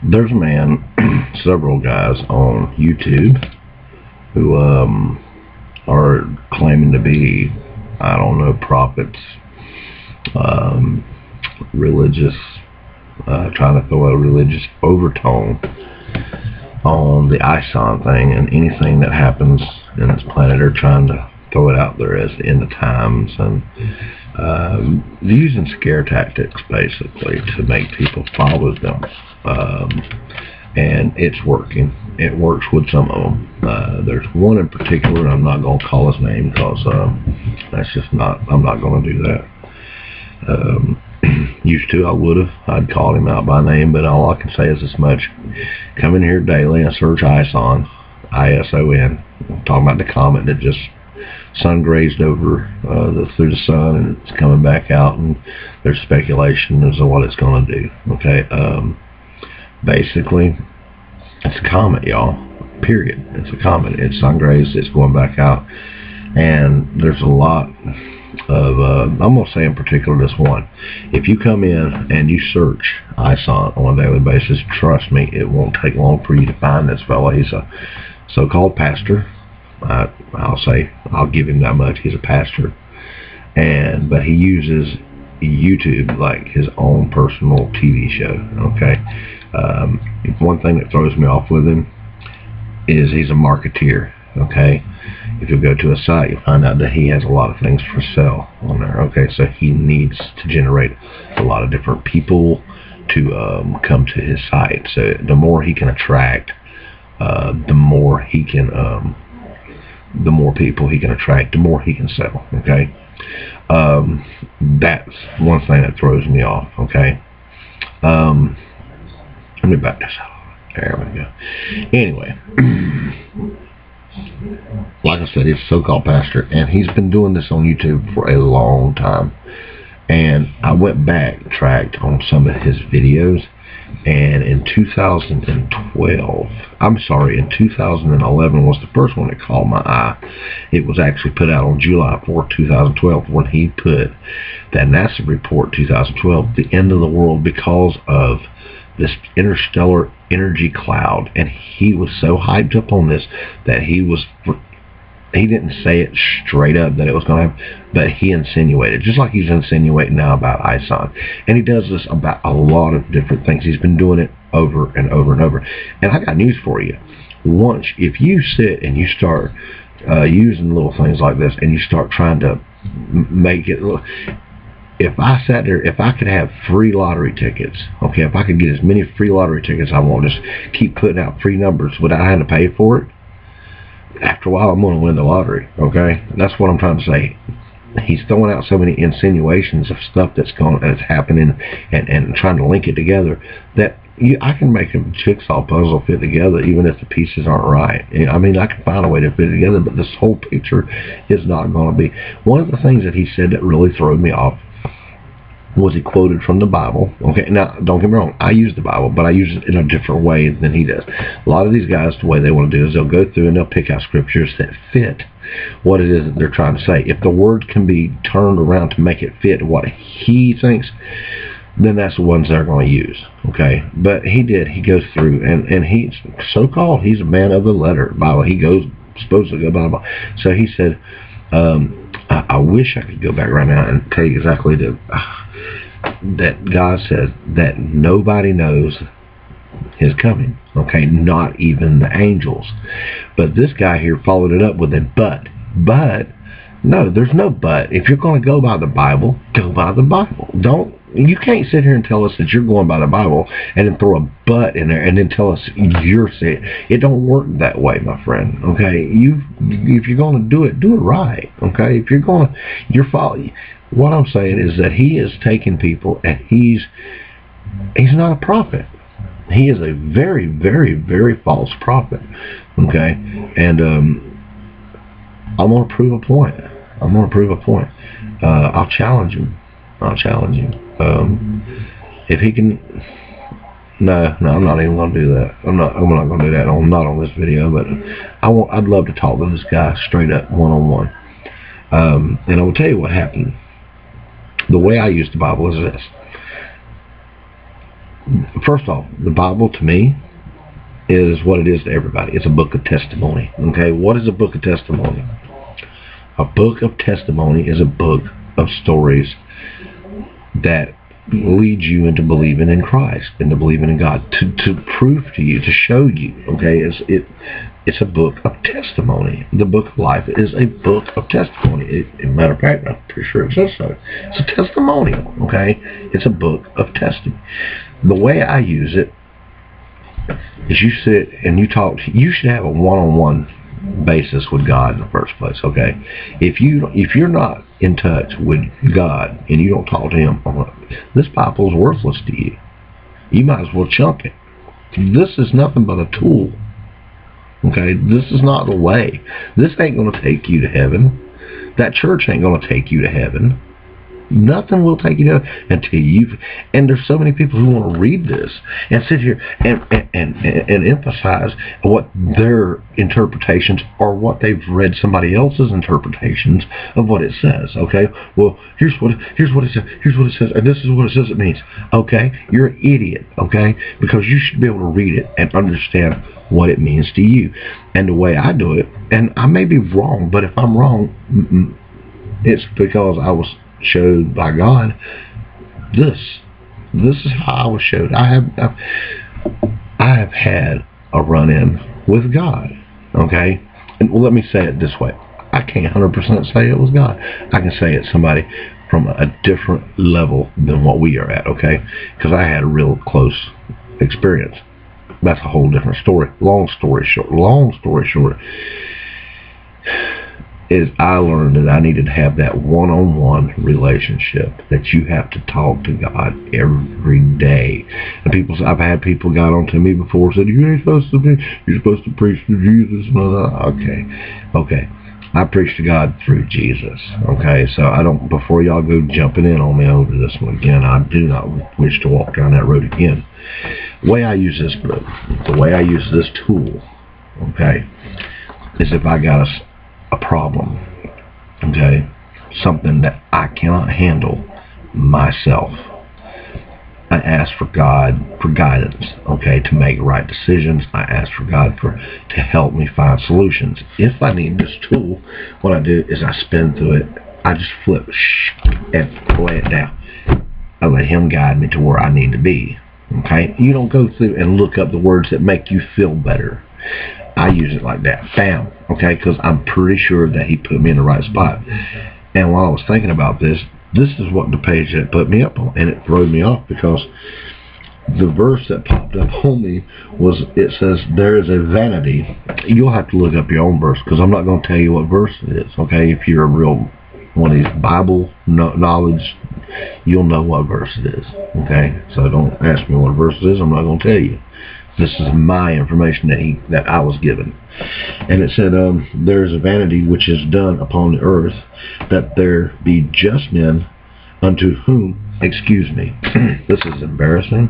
There's a man, several guys on YouTube who are claiming to be, I don't know, prophets, religious, trying to throw a religious overtone on the Ison thing, and anything that happens in this planet, they're trying to throw it out there as the end of times, and using scare tactics basically to make people follow them. And it's working. It works with some of them. There's one in particular, and I'm not going to call his name because that's just not, I'm not going to do that. Used to, I would have. I'd called him out by name, but all I can say is this much. Come in here daily and search Ison, I-S-O-N. I'm talking about the comet that just sun grazed over through the sun, and it's coming back out, and there's speculation as to what it's going to do. Okay, basically, it's a comet, y'all. Period. It's a comet. It's sun grazed. It's going back out, and there's a lot of I'm going to say in particular this one. If you come in and you search Ison on a daily basis, trust me, it won't take long for you to find this fella. He's a so-called pastor. I'll give him that much. He's a pastor, but he uses YouTube like his own personal TV show. Okay, one thing that throws me off with him is he's a marketeer. Okay, if you go to a site, you'll find out that he has a lot of things for sale on there. Okay, so he needs to generate a lot of different people to come to his site. So the more he can attract, the more people he can attract, the more he can sell. Okay, that's one thing that throws me off. Okay, let me back this up. There we go. Anyway, like I said, he's a so-called pastor, and he's been doing this on YouTube for a long time. And I went backtracked on some of his videos, and in 2011 was the first one that caught my eye. It was actually put out on July 4, 2012, when he put that NASA report 2012, the end of the world because of this interstellar energy cloud. And he was so hyped up on this that he didn't say it straight up that it was going to happen, but he insinuated, just like he's insinuating now about Ison. And he does this about a lot of different things. He's been doing it over and over and over. And I got news for you. If you sit and you start using little things like this, and you start trying to make it look, if I sat there, if I could have free lottery tickets, okay, if I could get as many free lottery tickets I want, just keep putting out free numbers without having to pay for it, after a while I'm going to win the lottery. Okay, that's what I'm trying to say. He's throwing out so many insinuations of stuff that's happening, and trying to link it together that I can make a jigsaw puzzle fit together even if the pieces aren't right. I mean, I can find a way to fit it together, but this whole picture is not going to be. One of the things that he said that really threw me off was he quoted from the Bible. Okay, now don't get me wrong, I use the Bible, but I use it in a different way than he does. A lot of these guys, the way they want to do is they'll go through and they'll pick out scriptures that fit what it is that they're trying to say. If the word can be turned around to make it fit what he thinks, then that's the ones they're going to use. Okay, but he goes through, and he's so-called, he's a man of the letter Bible. He goes, supposed to go by the Bible. So he said, I wish I could go back right now and tell you exactly that God says that nobody knows his coming. Okay, not even the angels. But this guy here followed it up with a but. But no, there's no but. If you're going to go by the Bible, go by the Bible. You can't sit here and tell us that you're going by the Bible and then throw a but in there and then tell us you're saying it. Don't work that way, my friend. Okay, if you're going to do it right. Okay, if you're following. What I'm saying is that he is taking people, and he's not a prophet. He is a very, very, very false prophet. Okay, and I'm going to prove a point. I'll challenge him. If he can, no, I'm not even going to do that. I'm not going to do that. Not on this video, but I'd love to talk to this guy straight up, one-on-one. And I will tell you what happened. The way I use the Bible is this. First off, the Bible to me is what it is to everybody. It's a book of testimony. Okay, what is a book of testimony? A book of testimony is a book of stories that lead you into believing in Christ, into believing in God, to prove to you, to show you. Okay, it's a book of testimony. The book of life is a book of testimony. Matter of fact, I'm pretty sure it says so. It's a testimonial. Okay, it's a book of testimony. The way I use it is you sit and you talk. You should have a one-on-one basis with God in the first place. Okay, if you're not in touch with God and you don't talk to Him, this Bible is worthless to you. You might as well chunk it. This is nothing but a tool. Okay, this is not the way. This ain't going to take you to heaven. That church ain't going to take you to heaven. Nothing will take you to until you've. And there's so many people who want to read this and sit here and emphasize what their interpretations or what they've read somebody else's interpretations of what it says. Okay, well, here's what it says. Here's what it says, and this is what it says it means. Okay, you're an idiot. Okay, because you should be able to read it and understand what it means to you. And the way I do it, and I may be wrong, but if I'm wrong, it's because I was showed by God. This is how I was showed. I have had a run-in with God. Okay, and well, let me say it this way. I can't 100% say it was God. I can say it's somebody from a different level than what we are at. Okay, because I had a real close experience. That's a whole different story. Long story short, is I learned that I needed to have that one-on-one relationship, that you have to talk to God every day. And I've had people got on to me before and said, you're supposed to preach to Jesus and all that. Okay. I preach to God through Jesus. Okay, so I don't, before y'all go jumping in on me over this one again, I do not wish to walk down that road again. The way I use this book, the way I use this tool, okay, is if I got a problem, okay, something that I cannot handle myself, I ask for God for guidance, okay, to make right decisions. I ask for God to help me find solutions. If I need this tool, what I do is I spin through it. I just flip and lay it down. I let Him guide me to where I need to be. Okay, you don't go through and look up the words that make you feel better. I use it like that. Bam. Okay, because I'm pretty sure that He put me in the right spot. And while I was thinking about this is what the page that put me up on, and it threw me off because the verse that popped up on me was, it says, there is a vanity. You'll have to look up your own verse because I'm not going to tell you what verse it is. Okay, if you're a real one of these Bible knowledge, you'll know what verse it is. Okay, so don't ask me what verse it is. I'm not going to tell you. This is my information that I was given. And it said, there is a vanity which is done upon the earth, that there be just men unto whom, excuse me, this is embarrassing.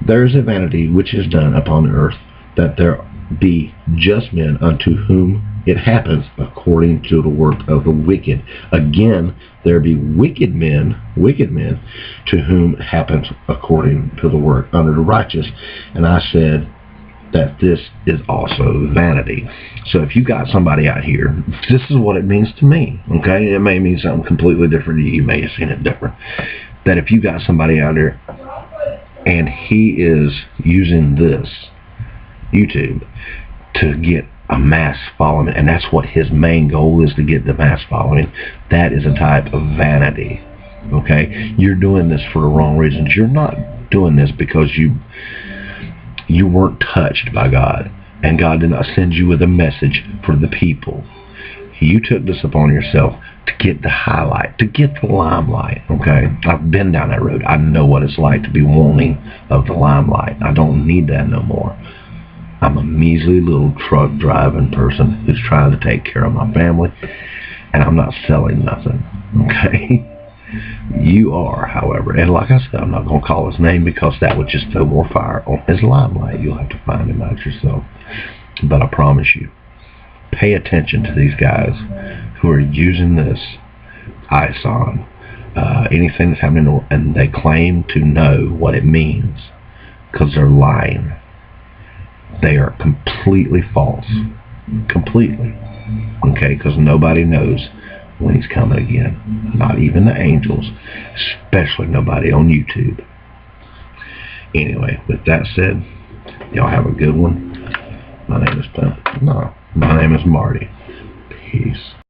There is a vanity which is done upon the earth, that there be just men unto whom it happens according to the work of the wicked. Again, there be wicked men to whom it happens according to the work under the righteous. And I said that this is also vanity. So if you got somebody out here, this is what it means to me. Okay, it may mean something completely different to you. You may have seen it different. That if you got somebody out there and he is using this YouTube to get a mass following, and that's what his main goal is, to get the mass following, that is a type of vanity. Okay, you're doing this for the wrong reasons. You're not doing this because you weren't touched by God, and God did not send you with a message for the people. You took this upon yourself to get the highlight, to get the limelight. Okay, I've been down that road. I know what it's like to be wanting of the limelight. I don't need that no more. I'm a measly little truck driving person who's trying to take care of my family, and I'm not selling nothing. Okay, you are, however, and like I said, I'm not going to call his name because that would just throw more fire on his limelight. You'll have to find him out yourself. But I promise you, pay attention to these guys who are using this Ison anything that's happening, and they claim to know what it means because they're lying. They are completely false. Completely. Okay, because nobody knows when he's coming again. Not even the angels, especially nobody on YouTube. Anyway, with that said, y'all have a good one. My name is Marty. Peace.